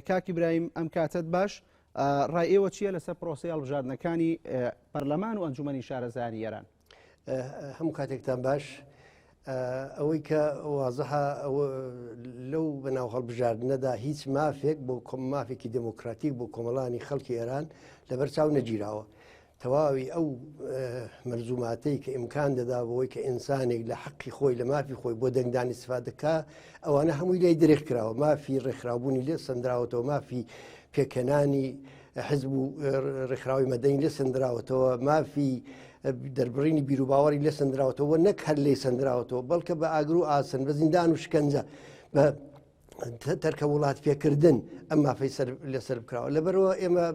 کاکی برایم ئەم کاتت باش ڕای ئێوە چییە لەسەر پرۆسی هەڵبژاردنەکانی پەرلەمان و ئەنجومەنی شارەزای ئێران؟ هەموو کاتێکتان باش. ئەوەی کە وازەحە لەو بەناو هەڵبژاردنەدا هیچ مافێک بۆ مافێکی دموکراتیک بۆ کۆمەڵانی خەڵکی ئێران لەبەر چاو نەگیراوە. تەواوی ئەو مەرزوماتەی کە ئیمکان دەدا بۆی کە ئینسانێک لە حەقی خۆی لە مافی خۆی بۆ دەنگدانی استفادەکە ئەوانە هەمووی لای درێژ کراوە. مافی ڕێکخراوبوونی لێ سندراوەتەوە، مافی پێکەنانی حزب و ڕێکخراوی مەدەنی لێ سندراوەتەوە، مافی دەربڕینی بیرروباوەری لێ سندراوەتەوە، نەک هەر لێ سندراوەتەوە بەڵکە بە ئاگر و ئاسن، بە زیندان و شکنجە، بە تەرکە وڵات پێکردن ئەم مافەی لەسەر بکراوە. لەبەرەوە ئێمە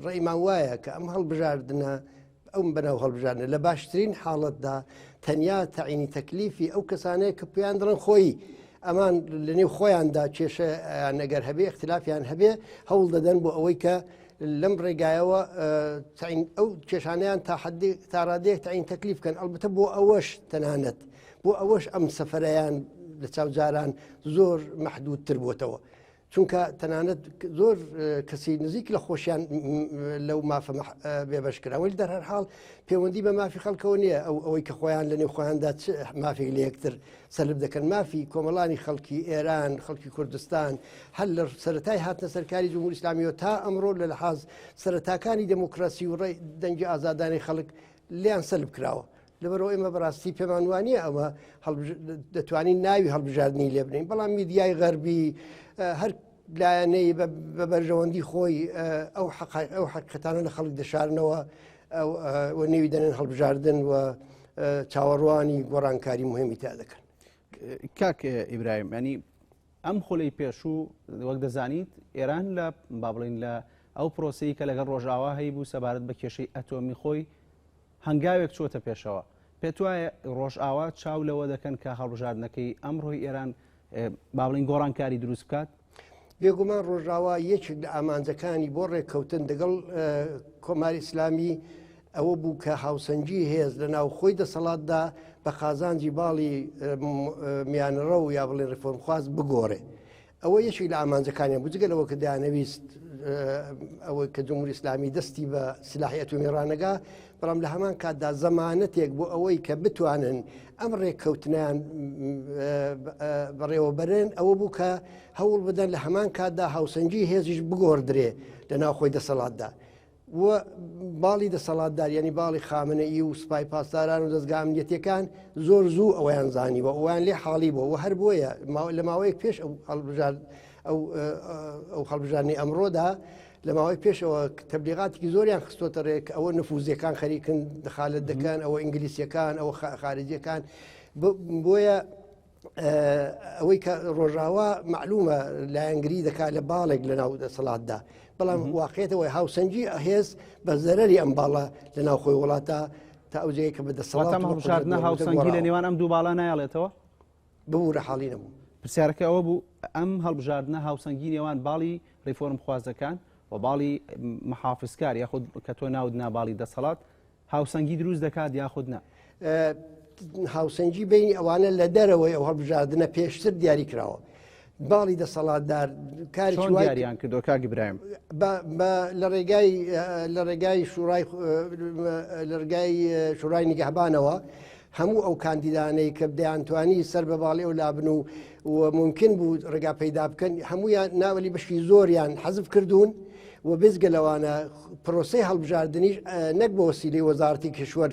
ڕێیمان وایە کە ئەم هەڵبژاردنە ئەو بەناو هەڵبژاردنە لە باشترین حاڵەتدا تەنیا تەعینی تەکلیفی ئەو کەسانەیە کە پێیان دڕن خۆی ئەمان لەنێو خۆیاندا کێشەیان ئەگەر هەبێ اختلافیان هەبێ هەوڵ دەدەن بۆ ئەوەی کە لەم ڕێگایەوە ئەو کێشانیان تا ڕادەیەک تەعین تەکلیف بکەن. ئەلبەتە بۆ ئەوەش تەنانەت بۆ ئەوەش ئەم سەفەرەیان لە چاوجاران زۆر مەحدودتر بووتەوە، چونکە تەنانەت زۆر کەسی نزیک لە خۆشیان لەو مافە بێبەش کرا، وەلی دەرهەر حاڵ پەیوەندی بە مافی خەڵکەوە نییە ئەوەی کە خۆیان لەنێو خۆیاندا مافێک لە یەکتر سەلب دەکەن. مافی کۆمەڵانی خەڵکی ئێران، خەڵکی کوردستان هەر لە سەرەتای هاتنە سەرکاری جمهوری ئیسلامیەوە تا ئەمڕۆ لە لەحاز سەرەتاکانی دموکراسی و ڕێی دەنگی ئازادانی خەڵک لیان سەلب کراوە. لەبەرەوە ئێمە بەڕاستی پێمان وانە ئەمە دەتوانین ناوی هەڵبژاردننی لێ بنین، بەڵام میدیای غەربی هەر لایەنەی بە بەرژەوەندی خۆی ئەو حقیقەتانە لە خەڵک دەشارنەوە و نێوی دەنێن هەڵبژاردن و چاوەڕوانی گۆڕانکاری مهمی تا دەکەن. کاک ئیبراهیم، ینی ئەم خۆلەی پێشوو وەک دەزانیت ئێران لە با بڵین لە ئەو پرۆسەی کە لەگەڵ ڕۆژاوا هەیبوو سەبارەت بە کێشەی ئەتۆمی خۆی هەنگاوێک چۆتە پێشەوە. پێت وایە ڕۆژئاوا چاو لەوە دەکەن کە هەڵبژاردنەکەی ئەمڕۆی ئێران با بڵین گۆڕانکاری دروست بکات؟ بێگومان ڕۆژاوا یەکێک لە ئامانجەکانی بۆ ڕێککەوتن دەگەڵ کۆماری ئیسلامی ئەوە بوو کە هاوسەنگی هێز لە ناو خۆی دەسەڵاتدا بە قازانجی باڵی میانەڕە و یا بڵێن ڕێفۆرمخواست بگۆڕێ. ئەوە یەکێک لە ئامانجەکانیان بوو، جگەلەوە کە دەیانەویست ئەوەی کە جمهوری ئیسلامی دەستی بە سلاحی ئەتۆمی ڕانەگا، بەڵام لە هەمان کاتدا زەمانەتێک بۆ ئەوەی کە بتوانن ئەم ڕێککەوتنیان بەڕێوەبەرن ئەوە بوو کە هەوڵ بدەن لە هەمان کاتدا هاوسەنگی هێزیش بگۆڕدرێ لە ناوخۆی دەسەڵاتدا. و باڵی دەسەڵاتدار ینی باڵی خامنەئی و سوپای پاسداران و دەستگا ئەمنیەتیەکان زۆر زوو ئەویان زانی بە ئەویان لێ حاڵی بووە و هەر بۆیە لە ماوەیەک پێش ئەو هەڵبژاردنەی ئەمڕۆدا لە ماوەی پێشەوە تەبلیغاتێکی زۆریان خستۆتە ڕێک ئەوە نفوزیەکان خەریکن دەخالت دەکەن، ئەوە ئینگلیسیەکان، ئەوە خارجیەکان. بۆیە ئەوەی کە ڕۆژاوا معلومە لایەنگری دەکات لە باڵێک لە ناو دەسەڵاتدا، بەڵام واقعێتەوەی هاوسەنگی هەهێز بە زەرەری ئەم باڵە لە ناو خۆی وڵاتە تا ئەوجەیە کە بە دەسەڵات هەڵبژاردنە هاوسەنگی لە نێوان ئەم دوو باڵە نایڵێتەوە ببوو لە حاڵی نەبوو. پرسیارەکە ئەوە بوو ئەم هەڵبژاردنە هاوسەنگی نێوان باڵی ڕێفۆرم خوازەکان و باڵی محافزکار یاخود کە تۆ ناودنا باڵی دەسەڵات هاوسەنگی دروست دەکات یاخود نا؟ هاوسەنگی بینی ئەوانە لە دەرەوەی ئەو هەڵبژاردنە پێشتر دیاری کراوە. باڵی دەسەڵاتدار کاریان کردو کاک ئیبراهیم لە ڕێگای شورای نیگەهبانەوە هەموو ئەو کاندیدانەی کە دەیانتوانی سەر بە باڵی ئەو لابن و ممکن بوو ڕێگا پەیدا بکەن هەمویان ناوەلی بەشی زۆریان حەزف کردوون و بێزگە لەوانە پرۆسەی هەڵبژاردننیش نەک بە وەسیلەی وەزارەتی کشوەر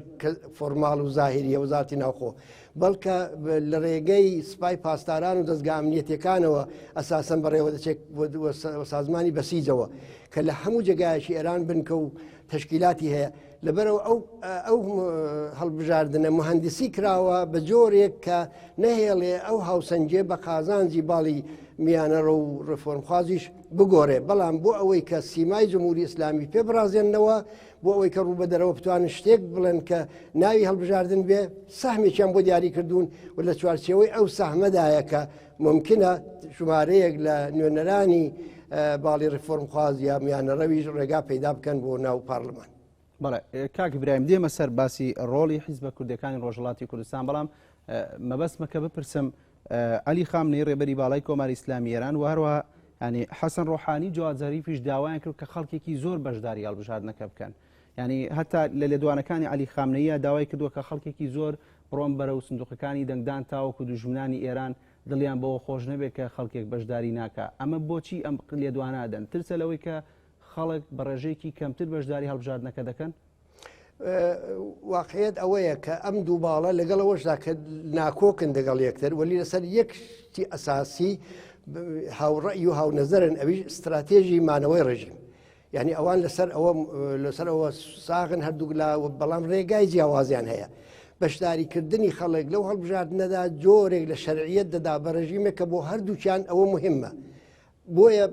فۆرماڵ و زاهریە وەزارەتی ناوخۆ بەڵکە لە ڕێگەی سوپای پاسداران و دەستگا ئەمنیەتیەکانەوە ئەساسەن بەڕێوە دەچێت سازمانی بەسیجەوە کە لە هەموو جێگایەکی ئێران بنکە و تشکیلاتی هەیە. لەبەرەوە ئەو هەڵبژاردنە مهندسی کراوە بە جۆرێک کە نەهێڵێ ئەو هاوسەنجێ بە قازانجی باڵی میانەڕە و ڕێفۆرمخوازیش بگۆڕێ، بەڵام بۆ ئەوەی کە سیمای جمهوری ئیسلامی پێ بڕازێننەوە بۆ ئەوەی کە ڕووبەدەرەوە بتوانن شتێک بڵێن کە ناوی هەڵبژاردن بێ سەهمێکیان بۆ دیاری کردوون و لە چوارچێوەی ئەو سەهمەدایە کە ممکنە ژمارەیەک لە نوێنەرانی باڵی ڕێفۆرمخواز یا میانەڕەویش ڕێگا پەیدا بکەن بۆ ناو پارلەمان. بەڵێ کاک ئیبراهیم دێمە سەر باسی ڕۆڵی حیزبە کوردەکانی ڕۆژهەڵاتی کوردستان، بەڵام مەبەستمە کە بپرسم عەلی خامنەی ڕێبەری باڵای کۆماری ئیسلامی ئێران و هەروەها ینی حەسەن ڕۆحانی جواد زەریفیش داوایان کرد کە خەڵکێکی زۆر بەشداری هەڵبژاردنەکە بکەن. ینی هەتا لە لێدوانەکانی علی خامنەیە داوای کردووە کە خەڵکێکی زۆر بڕۆن بەرەو سندوقەکانی دەنگدان تاوەکو دوژمنانی ئێران دڵیان بەوە خۆش نەبێت کە خەڵکێک بەشداری ناکە. ئەمە بۆچی ئەم لێدوانادەن ترسە لەوەی کە خەڵک بە ڕێژەیەکی کەمتر بەشداری هەڵبژاردنەکە دەکەن؟ واقعیت ئەوەیە کە ئەم دوو باڵە لەگەڵەوەشدا کە ناکۆکن دەگەڵ یەکتر وەلی لەسەر یەکشتی ئەساسی هاوڕەئی و هاونەزەرن ئەویش استراتێژی مانەوەی ڕژیم. یعنی ئەوان لەسەر ئەوە ساغن هەردوولا بەڵام ڕێگای جیاوازیان هەیە. بەشداریکردنی خەڵک لەو هەڵبژاردنەدا جۆرێک لە شەرعیەت دەدا بە ڕژیمێک کە بۆ هەردووچیان ئەوە مهمە. بۆیە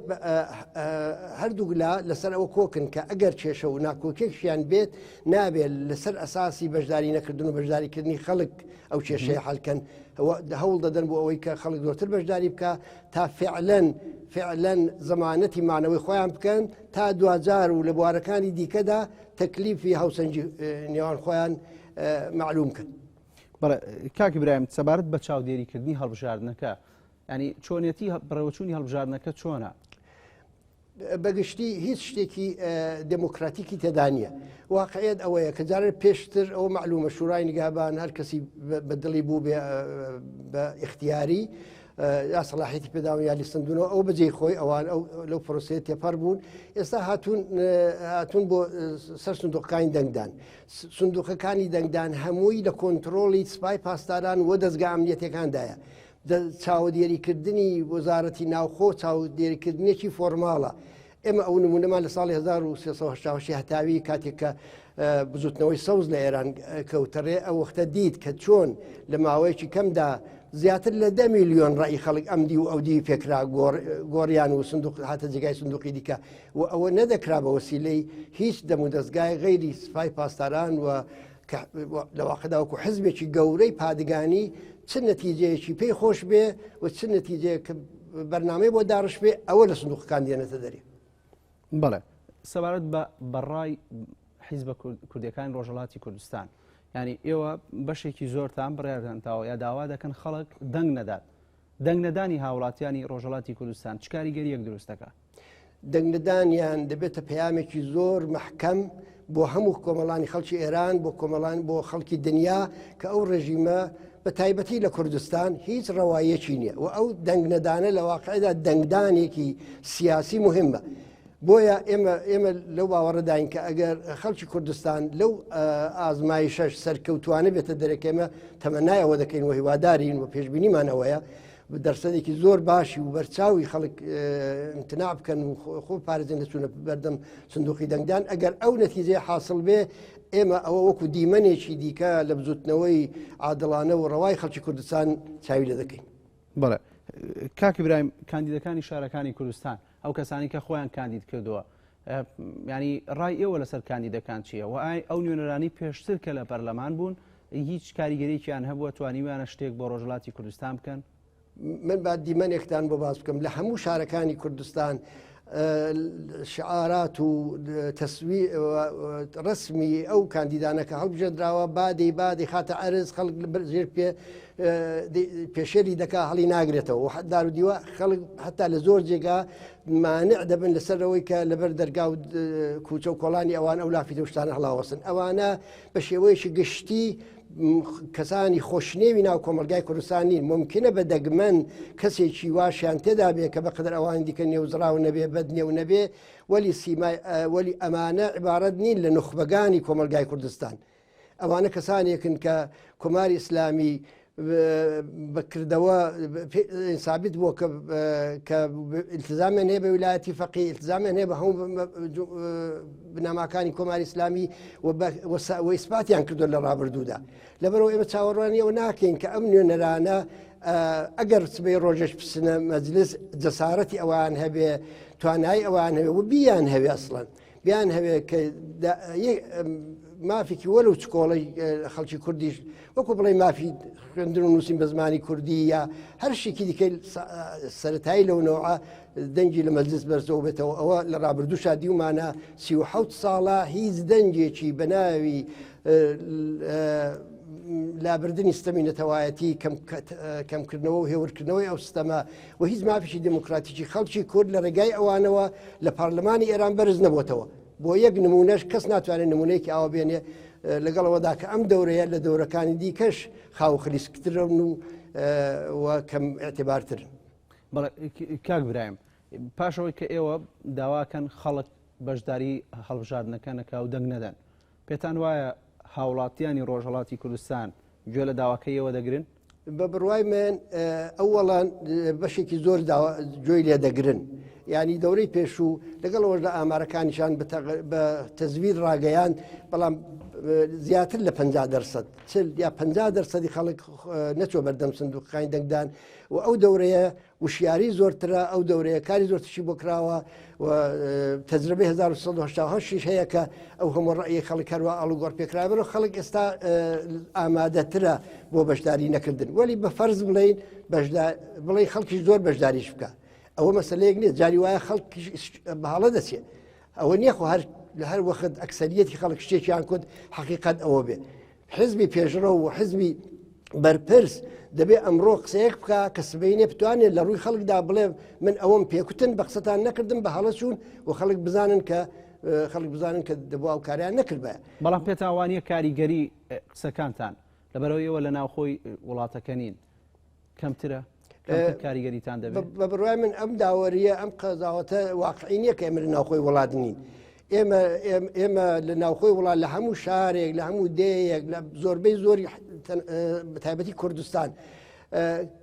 هەردوولا لەسەر ئەوە کۆکن کە ئەگەر کێشە و ناکۆکێکشیان بێت نابێت لەسەر ئەساسی بەشداری نەکردن و بەشداریکردنی خەڵک ئەو کێشەیە حەڵکەن هەوڵ دەدەن بۆ ئەوەی کە خەڵک زۆرتر بەشداری بکە تا فعلەن زەمانەتی مانەوەی خۆیان بکەن تا دوجار و لە بوارەکانی دیکەدا تەکلیفی هەوسەنجی نێوان خۆیان معلوم بکەن. بەڵێ کاک ئیبراهیم سەبارەت بە چاودێریکردنی هەڵبژاردنەکە ینی چۆنیەتی بڕێوەچوونی هەڵبژاردنەکە چۆنە؟ بەگشتی هیچ شتێکی دموکراتیکی تێدا نییە. واقعیت ئەوەیە کە جارە پێشتر ئەوە معلومە شورای نیگابان هەر کەسی بەدڵی بوو بە اختیاری یا سەلاحیەتی پێداون یا لیستندونەوە ئەو بەجێی خۆی ئەوان لەو پرۆسەیە تێپەر بوون. ئێستا هاتوون بۆ سەر سندوقەکانی دەنگدان. سندوقەکانی دەنگدان هەمووی لە کۆنتترۆلی سپای پاسداران و دەستگا ئەمنیەتەکاندایە. چاودێریکردنی وەزارەتی ناوخۆ چاودێریکردنێکی فۆرماڵە. ئێمە ئەو نمونەمان لە ساڵی 1380 هەتاوی کاتێک کە بزوتنەوەی سەوز لە ئێران کەوتەڕێ ئەو وەختە دیت کە چۆن لە ماوەیەکی کەمدا زیاتر لە 10 میلیۆن ڕای خەڵک ئەمدی و ئەودی پێکرا گۆڕیان و هاتە جێگای سندوقی دیکە و ئەوە نەدەکرا بە وەسیلەی هیچ دەم و دەستگای غەیری سپای پاسداران و لەواقعدا وەکو حزبێکی گەورەی پادگانی چ نەتیجەیەکی پێی خۆش بێ و چ نەتیجەیە کە بەرنامەی بۆ داڕش بێ ئەوە لە سندوقەکان دێنێتە دەری. بەڵێ سەبارەت بە بەڕای حیزبە کوردیەکانی ڕۆژهەڵاتی کوردستان ینی ئێوە بەشێکی زۆرتان بڕێدانتاوە یا داوا دەکەن خەڵک دەنگ نەدات. دەنگ نەدانی هاوڵاتیانی ڕۆژهەڵاتی کوردستان چ کاریگەریەک دروستەکە؟ دەنگ نەدانیان دەبێتە پەیامێکی زۆر محکەم بۆ هەموو کۆمەڵانی خەڵکی ئێران بۆ خەڵکی دنیا کە ئەو ڕژیمە بە تایبەتی لە کوردستان هیچ ڕەوایەکی نییە و ئەو دەنگ نەدانە لە واقعدا دەنگدانێکی سیاسی مهمە. بۆیە ئێمە لەو باوەڕداین کە ئەگەر خەڵکی کوردستان لەو ئازمایشەش سەرکەوتوانە بێتە دەرەکەمە تەمەنایەوە دەکەین و هیوادارین و پێشبینیمانەوەیە دەرسەدێکی زۆر باشی و بەرچاوی خەڵک امتناع بکەن و خۆ پارێزن دەچونە بەردەم سندوقی دەنگدان ئەگەر ئەو نەتیجەیە حاصل بێ ئێمە ئەوە وەکو دیمەنێکی دیکە لە بزوتنەوەی عادڵانە و ڕەوای خەڵکی کوردستان چاوی لە دەکەین. بەڵێ کاک ئیبراهیم کاندیدەکانی شارەکانی کوردستان ئەو کەسانی کە خۆیان کاندید کردووە ینی ڕای ئێوە لەسەر کاندیدەکان چییە؟ و ئەو نوێنەرانی پێشتر کە لە پەرلەمان بوون هیچ کاریگەریەکیان هەبووە توانیویانە شتێک بۆ ڕۆژهەڵاتی کوردستان بکەن؟ من با دیمەنێکتان بۆ باز بکەم لە هەموو شارەکانی کوردستان شعارات و ڕسمی ئەو کاندیدانەکە هەڵبژێردراوە بادی خاتە عەرز خەڵک ژێر پێشێری دەکا هەڵی ناگرێتەوە و دار و دیوە خەڵک هەتا لە زۆر جێگا مانع دەبن لەسەرەوەی کە لەبەر دەرگا و کوچە و کۆڵانی ئەوان ئەو لافی دەشتانە هەڵاوەسن ئەوانە بە شێوەیەکی گشتی کەسانی خۆشنێوی ناو کۆمەلگای کوردستان نین ممکنە بە دەگمەن کەسێکی واشیان تێدا بێ کە بەقدر ئەوان دیکە نێوزراو نەبێ بەد نێو نەبێ وەلی ئەمانە عیبارەت نین لە نخبەکانی کۆمەلگای کوردستان. ئەوانە کەسانێکن کە کۆماری ئیسلامی بەکردەوە ثابت بووە کە التزامیان هەیە بە ویلایەتی فەقیه التزامیان هەیە بە هەموو بناماکانی کۆماری ئیسلامی و ئیسباتیان کردووە لە ڕابردوودا. لەبەرەوە ئێمە چاوەڕوانی ئەوە ناکەین کە ئەم نوێنەرانە ئەگەر سبەی ڕۆژەش بچنە مەجلس جەسارەتی ئەوان هەبێ توانایی ئەوان هەبێ و بیان هەوێ ئەسڵەن بیان هەوێ کە مافێکی وەلو چکۆڵی خەڵکی کوردیش وەکو بڵێ مافی خوێندن و نووسین بە زمانی کوردی یا هەر شتێکی دیکەی سەرەتایی لەو نەوعە دەنگی لە مەجلس بەرزەوە بێتەوە. ئەوە لە ڕابردووشا دیومانە 37 ساڵە هیچ دەنگێکی بە ناوی لابردنی ستەمی نەتەوایەتی کەمکردنەوە و هێورکردنەوەی ئەو سیستەمە و هیچ مافیشی دموکراتیکی خەڵکی کورد لە ڕێگای ئەوانەوە لە پارلەمانی ئێران بەرز نەبووتەوە بۆ یەک نمونەش کەس ناتوانێت نمونەیەکی ئاوا بێنێ لەگەڵەوەدا کە ئەم دەورەیە لە دەورەکانی دیکەش خاو خلیسکترن و کەم ئەتیبارترن. بەڵێ کاک برایم پاشەوەی کە ئێوە داواکەن خەڵک بەشداری هەڵبژاردنەکانەکە و دەنگ نەدەن پێتان وایە هاوڵاتیانی ڕۆژهەڵاتی کوردستان گوێ لە داواکەیەوە دەگرن؟ بە بڕوای من ئەوەڵان بەشێکی زۆر گوێی لێ دەگرن ینی دەورەی پێشوو لەگەڵەوە لە ئامارەکانیشان بە تەزویر ڕاگەیان بەڵام زیاتر لە 50% یا 50% خەڵک نەچۆ بەردەم سندوقەکانی دەنگدان و ئەو دەورەیە وشیاری زۆرترە ئەو دەورەیە کاری زۆرتشی بۆ کراوە و تەجربەی 1970 هەیە کە ئەو هەموو ڕێی خەڵک هەروە ئەڵوگۆڕ پێکرابن و خەڵک ئێستا ئامادەترە بۆ بەشداری نەکردن وەلی بە فەرز بڵین بڵێ خەڵکیش زۆر بەشداریش بکە ئەوە مەسلەیەک نیست جاری وایە خەڵکی بەهاڵە دەچێت ئەوە نییە خۆ لە هەر وەخت ئەکسەریەتی خەڵک شتێکیان کورد حقیقەت ئەوە بێ حزبی پێشڕە و حزبی بەرپرس دەبێت ئەمڕۆ قسەیەک بکە کە سبەینێ بتوانێت لە ڕووی خەڵکدا بڵێ من ئەوەم پێکوتن بە قسەتان نەکردم بە هەڵە چوون و خەڵک بزانن کە دەبوو ئەو کاریان نەکردبە. بەڵام پێتاوانیە کاریگەری قسەکانتان لەبەرەوەیەوە لە ناوخۆی وڵاتەکە نین کەمترە کاریگەریتان دەبێت. بە بڕای من ئەم داوەریە ئەم قەزاوەتە واقعی نییە کە ئێمە لە ناوخۆی وڵات نین. ئێمە لە ناوخۆی وڵات لە هەموو شارێک لە هەموو دەیەک لە زۆربەی زۆری تایبەتی کوردستان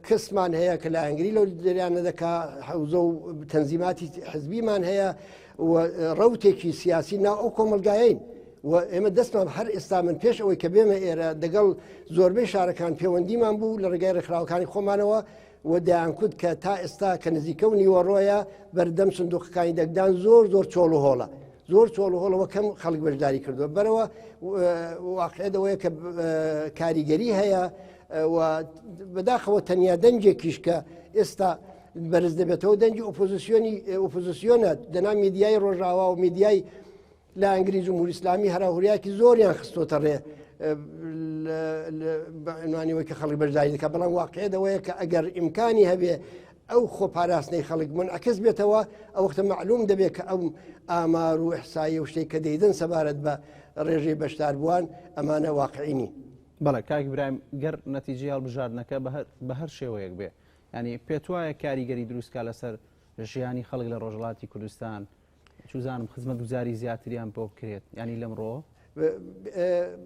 کەسمان هەیە کە لە ئەنگری لەو دەریانە دەکا حوزە و تەنزیماتی حزبیمان هەیە و ڕەوتێکی سیاسی ناو ئەو کۆمەلگایین و ئێمە دەستمان هەر ئێستا من پێش ئەوەی کە بێمە ئێرە دەگەڵ زۆربەی شارەکان پەیوەندیمان بوو لە ڕێگای ڕێکخراوەکانی خۆمانەوە و دەیانکوت کە تا ئێستا کە نزیکە و نیوەڕۆیە بەردەم سندوقەکانی دەگدان زۆر چۆڵ و هۆڵە زۆر چۆڵ و هۆڵەوە کەم خەڵک بەشداری کردووە بەرەوە واقعەوەیە کە کاریگەری هەیە و بەداخەوە تەنیا دەنجێکیش کە ئێستا بەرز دەبێتەوە دەنجی ئۆپۆزیسیۆنە دەنا میدیای ڕۆژاوا و میدیای لە ئەنگری جمهوری ئیسلامی هەراهوریاکی زۆریان خستۆتە ڕێ عنوانیەوەی کە خەڵک بەشداری دەکات بەڵام واقعەوەیە کە ئەگەر ئیمکانی هەبێ ئەو خۆپاراستنەی خەڵک منعکس بێتەوە ئەو وەختە معلوم دەبێت کە ئەو ئامار و ئیحسایی و شتێک کە دەیدن سەبارەت بە ڕێژەی بەشدار بووان ئەمانە واقعینی. بەڵێ کاک برایم گەر نەتیجەی هەڵبژاردنەکە بە هەر شێوەیەک بێ ینی پێت وایە کاریگەری دروستکە لەسەر ژیانی خەڵک لە ڕۆژهەڵاتی کوردستان چوزانم خزمەت گوزاری زیاتریان بۆ بکرێت ینی لەمڕۆ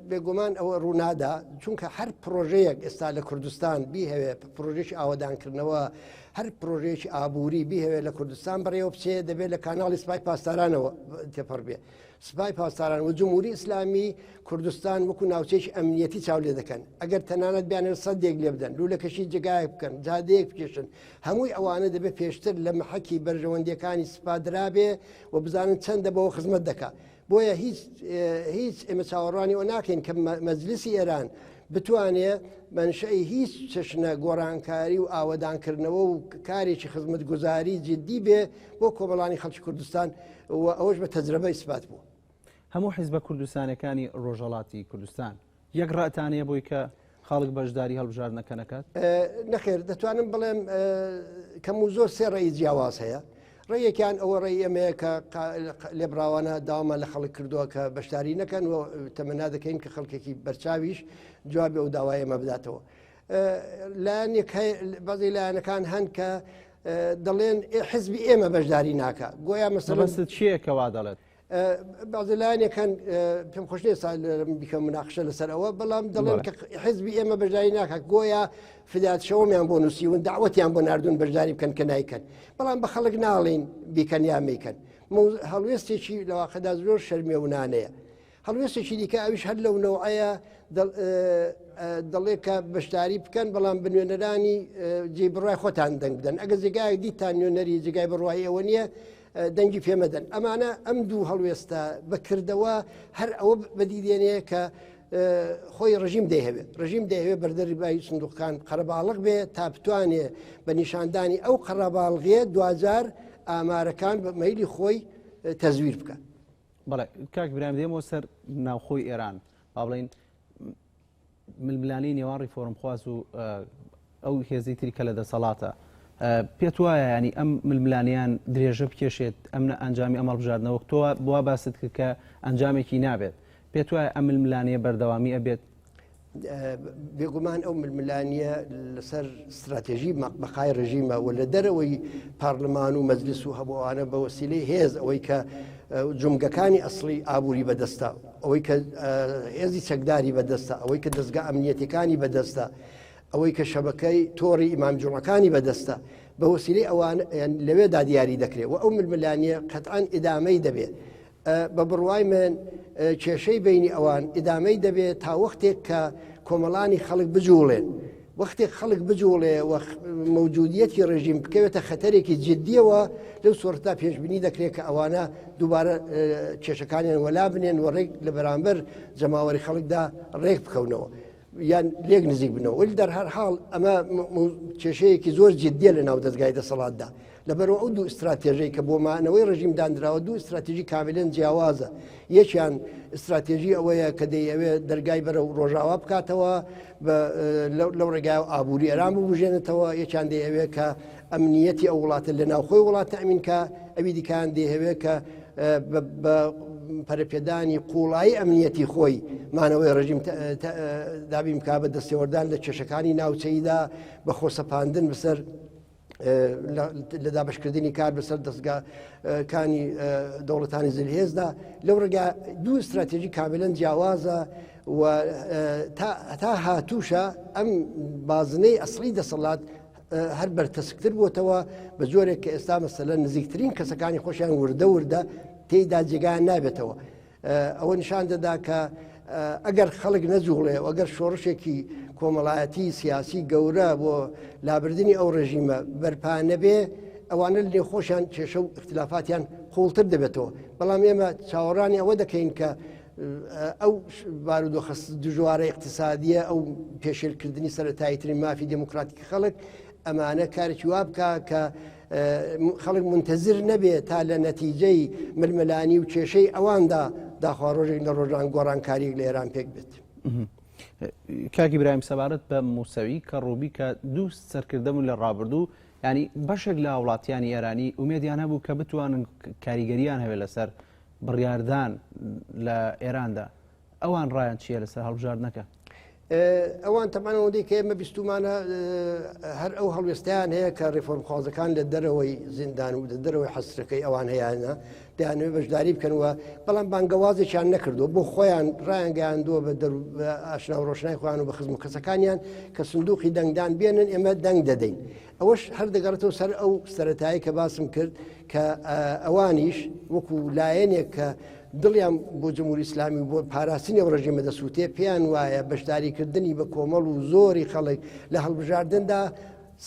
بێگومان ئەوە ڕوونادا چونکە هەر پرۆژەیەک ئێستا لە کوردستان بیهەوێ پرۆژێکی ئاوادانکردنەوە هەر پرۆژێکی ئابووری بیهەوێت لە کوردستان بڕێوە بچێ دەبێت لە کاناڵی سپای پاسدارانەوە تێپەڕ بێ سپای پاسداران و جمهوری ئیسلامی کوردستان وەکو ناوچەیەکی ئەمنیەتی چاو لێ دەکەن ئەگەر تەنانەت بیانێت 100 لێ بدەن لوولەکەشی جگایەک بکەن جادەیەک بکێشن هەمووی ئەوانە دەبێت پێشتر لە محەکی بەرژەوەندیەکانی سپادرابێ و بزانن چەندە بەوە خزمەت دەکات بۆیە هیچ ئێمە چاوەڕوانی ئەو ناکەین کە مەجلیسی ئێران بتوانێت منشەی هیچ چەشنە گۆڕانکاری و ئاوەدانکردنەوە و کارێکی خزمەت گوزاری جددی بێ بۆ کۆمەڵانی خەڵکی کوردستان و ئەوەش بە تەجربە ئیسبات بوو. هەموو حیزبە کوردستانەکانی ڕۆژهەڵاتی کوردستان یەک ڕاتانەیە بۆی کە خەڵک بەشداری هەڵبژاردنەکە نەکات؟ نەخێر دەتوانم بڵێم کەم و زۆر سێ ڕێی جیاواز هەیە. ڕێیەکیان ئەوە ڕێی ئەمەیە کە لێبراوانە داوامان لە خەڵک کردووە کە بەشداری نەکەن و تەمەنا دەکەین کە خەڵکێکی بەرچاویش جوابێ و داوای ئەمە بداتەوە. بەزی لایەنەکان هەن کە دەڵێن حزبی ئێمە بەشداری ناکە گۆیا مەسەڵەست چییە کەوا دەڵێت؟ بەزی لایەنێکان پێم خۆشنێ بیکەم مناقشە لەسەر ئەوە بەڵام دەڵێن کە حزبی ئێمە بەشداری ناکە گۆیا فدات شەوەمیان بۆ نووسیون داوەتیان بۆ نردون بەشداری بکەن کە نایکەن بەڵام بە خەڵک ناڵین بیکەن یا میکەن هەڵوێستێکی لەواقعدا زۆر شەرمێونانەیە هەڵوێستێکی دیکە ئەویش هەر لەو نەوعەیە دەڵێ کە بەشداری بکەن بەڵام بنوێنەرانی جێبڕای خۆتان دەنگ بدەن ئەگەر جێگایەک دیتان نوێنەری جێگای بڕوایی ئەوە نییە دەنگی پێمەدەن ئەمانە ئەم دوو هەڵوێستە بەکردەوە هەر ئەوە بەدیدێنەیە کە خۆی ڕژیم دەیهەوێت ڕژیم دەیەوێت بەردەریبایی سندوقەکان قەرەباڵغ بێ تا بتوانێ بە نیشاندانی ئەو قەرەباڵغیە دوجار ئامارەکان بە مەیلی خۆی تەزویر بکەن. بەڵێ کاک برایم دێمەوە سەر ناوخۆی ئێران با بڵین ململانی نێوان ریفۆرمخواز و ئەو هێزی تری کە لە دەسەڵاتە پێت وایە ینی ئەم ململانیان درێژە بکێشێت ئەم ئەنجامی ئەمەڵبژاردنەوە تۆ بوا باست کرد کە ئەنجامێکی نابێت پێت وایە ئەم ململانیە بەردەوامی ئەبێت بێگومان ئەو ململانیە لەسەر استراتێژی بەقای ڕژیمە و لە دەرەوەی پارلمان و مەجلیس و هەبووانە بە وەسیلەی هێز ئەوەی کە جومگەکانی ئەسڵی ئابووری بەدەستە ئەوەی کە هێزی چەکداری بەدەستە ئەوەی کە دەستگا ئەمنیەتەکانی بەدەستە ئەوەی کە شەبەکەی تۆڕی ئیمامجوڵەکانی بەدەستە بە وەسیلەی ئەوان لەوێدا دیاری دەکرێت و ئەو ململانیە قەتعاً ئیدامەی دەبێت بە بڕوای من کێشەی بینی ئەوان ئیدامەی دەبێت تا وەختێک کە کۆمەڵانی خەڵک بجوڵێن وەختێک خەڵک بجوڵێ و مەوجودیەتی ڕژیم بکەوێتە خەتەرێکی جددیەوە لەو سۆرتا پێشبینی دەکرێت کە ئەوانە دووبارە کێشەکانیان وەلا بنێن و ڕێک لە بەرامبەر جەماوەری خەڵکدا ڕێک بکەونەوە یان لێک نزیک بنەوە ولی دەر هەر حاڵ ئەمە کێشەیەکی زۆر جددیە لە ناو دەستگای دەسەڵاتدا لەبەرەوە ئەو دوو استراتێژەی کە بۆ مانەوەی ڕژیم دانراوە دوو استراتێژی کاملەن جیاوازە یەکیان استراتێژی ئەوەیە کە دەیەوێت دەرگای بەرە ڕۆژاوا بکاتەوە لەو ڕێگای ئابووری ئەرام ببژێنێتەوە یەکیان دەیەوێت کە ئەمنیەتی ئەو وڵاتە لە ناوخۆی وڵاتە ئەمینکە ئەوی دیکان دەیەوێت کە بە پەرەپێدانی قوڵایی ئەمنیەتی خۆی مانەوەی ڕژیم دابیم کا بە دەستێوەردان لە کێشەکانی ناوچەیدا بە خۆسەپاندن بەسەر لە دابشکردنی کار بەسەر دەستگاکانی دەوڵەتانی زلهێزدا لەو ڕێگا دوو استراتێژی کاملەن جیاوازە و تا هاتووشە ئەم بازنەی ئەسڵی دەسەڵات هەر بەرتەسکتر بووتەوە بە جۆرێک کە ئێستا مەسەلە نزیکترین کەسەکانی خۆشیان وردە تێیدا جێگایان نابێتەوە ئەوە نیشان دەدا کە ئەگەر خەڵک نەجوڵێ و ئەگەر شۆڕشێکی کۆمەڵایەتی سیاسی گەورە بۆ لابردنی ئەو ڕژیمە بەرپان نەبێ ئەوانە لێ خۆشیان کێشە و اختلافاتیان قوڵتر دەبێتەوە بەڵام ئێمە چاوەڕانی ئەوە دەکەین کە ئەو بارودۆخە دژوارە اقتصادیە ئەو پێشێلکردنی سەرەتاییترین مافی دموکراتیکی خەڵک ئەمانە کارێکی وا بکە کە خەڵک منتەزر نەبێت تا لە نەتیجەی ململانی و کێشەی ئەواندا داخوا ڕۆژێک لە ڕۆژان گۆڕانکاریێک لە ئێران پێک بێت. کاکی برایم سەبارەت بە موسەوی کە ڕووبی کە دوو سەرکردەمون لە ڕابردوو ینی بەشێک لە وڵاتیانی ئێرانی ئومێدیان هەبوو کە بتوانن کاریگەریان هەوێت لەسەر بڕیاردان لە ئێراندا ئەوان ڕایان چییە لەسەر هەڵبژاردنەکە؟ ئەوان تەمانەوەی کە ئێمە بیستمانە هەر ئەو هەڵوێستیان هەیە کە ڕێفۆرمخوازەکان لە دەرەوەی زیندان و لە دەرەوەی حەسرەکەی ئەوان هەیەە دەیانوێت بەشداری بکەنەوە بەڵام بانگەوازێکیان نەکردووە بۆ خۆیان ڕایانگەیاندووە بە ئاشنا و ڕۆشنای خۆیان و بە خزم و کەسەکانیان کە سندوقی دەنگدان بێنن ئێمە دەنگ دەدەین ئەوەش هەر دەگەڕێتەوە سەر ئەو سەرەتایی کە باسم کرد کە ئەوانیش وەکو لایەنێک کە دڵیان بۆ جمهوری ئیسلامی بۆ پاراستنی ئەو ڕژیمە دەسووتێ پێیان وایە بەشداریکردنی بە کۆمەڵ و زۆری خەڵک لە هەڵبژاردندا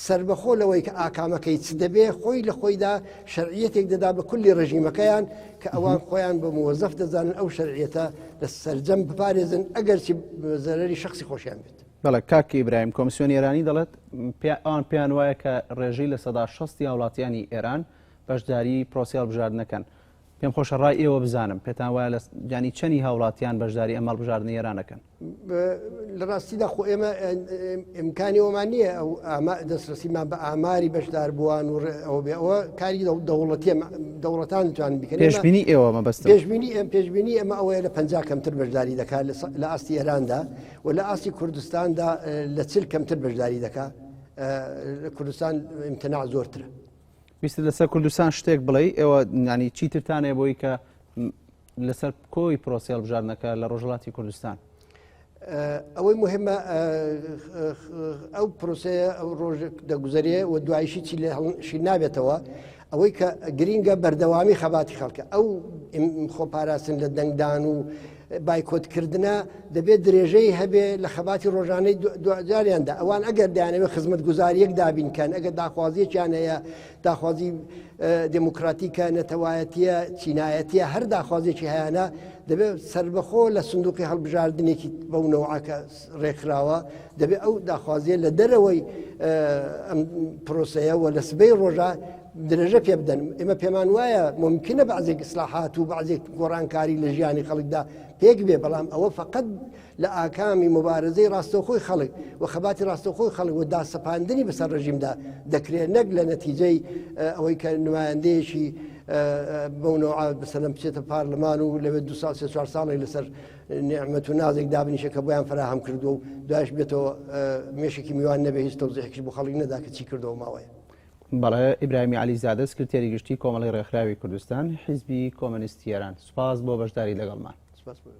سربەخۆ لەوەی کە ئاکامەکەی چ دەبێ خۆی لە خۆیدا شەرعیەتێک دەدا بە کولی ڕژیمەکەیان کە ئەوان خۆیان بە موەزەف دەزانن ئەو شەرعیەتە لە سەرجەم بپارێزن ئەگەرچی زەرەری شخصی خۆشیان بێت. بەڵێ کاکی ئیبراهیم کۆمیسیۆنی ئێرانی دەڵێت ئەوان پێیان وایە کە ڕێژەی لە 160 وڵاتیانی ئێران بەشداری پرۆسی هەڵبژاردنەکەن. پێم خۆشە ڕای ئێوە بزانم پێتان وایە ینی چەندی هاوڵاتیان بەشداری ئەم هەڵبژاردنی ئێرانەکەن؟ لە ڕاستیدا خۆ ئێمە ئیمکانی ئەومان نییە ئەو دەسترسیمان بە ئاماری بەشدار بووان و ئەوە کاری دەوڵەتان توانن بکەن. پێشبینی ئێوە مەبەستە پێشبینی ئەمە ئەوەیە لە 50 کەمتر بەشداری دەکات لە ئاستی ئێراندا و لە ئاستی کوردستاندا لە 40 کەمتر بەشداری دەکات لە کوردستان ئیمتناع زۆرترە. ویستە لەسەر کوردستان شتێک بڵێ ئێوە ینی چیترتانێ بۆی کە لەسەر کۆی پرۆسی هەڵبژاردنەکە لە ڕۆژهەڵاتی کوردستان ئەوەی مهمە ئەو پرۆسەیە ئەو ڕۆژ دەگوزارێ و دوایشی چی نابێتەوە ئەوەی کە گرینگە بەردەوامی خەباتی خەڵکە ئەو خۆپاراستن لە دەنگدان و بایکۆتکردە دەبێت درێژەی هەبێ لە خەباتی ڕۆژانەی جاریاندا ئەوان ئەگەر دایانەوێت خزمەت گوزاریەک دابینکەن ئەگەر داخوازیەکیان هەیە داخوازی دموکراتیکە نەتەوایەتیە چینایەتیە هەر داخوازێکی هەیەە دەبێت سربەخۆ لە سندوقی هەڵبژاردنێکی بەو نەوعکە ڕێکخراوە دەبێت ئەو داخوازیە لە دەرەوەی ئەم پرۆسەیە و لە سبەی ڕۆژە درێژە پێ بدەن ئێمە پێمان وایە ممکنە بەعزێک ئیسلاحات و بەعزێک گۆڕانکاری لە ژیانی خەڵکدا پێک بێ بەڵام ئەوە فقط لە ئاکامی مبارزەی ڕاستەوخۆی خەڵک و خەباتی ڕاستەوخۆی خەڵک و داسەپاندنی بەسەر ڕژیمدا دەکرێت نەک لە نەتیجەی ئەوەی کە نمایندەیەکی بەونەوە بەسەرم بچێتە پارلەمان و لەوێ 2 ساڵ 4 ساڵی لەسەر نعمەت و نازێک دابنیشە کە بۆیان فراهەم کردو و دوایش بێتەوە مێشێکی میوان نەبێ هیچ تەوزیحێکی بۆ خەڵک نەدا کە چی کردەوە ماوەیە. بەڵێ ئیبراهیمی عەلیزادە سکرتێری گشتی کۆمەڵی ڕێکخراوی کوردستان حیزبی کۆمۆنیستی ئێران سوپاس بۆ بەشداری لەگەڵمان. سپاس بۆ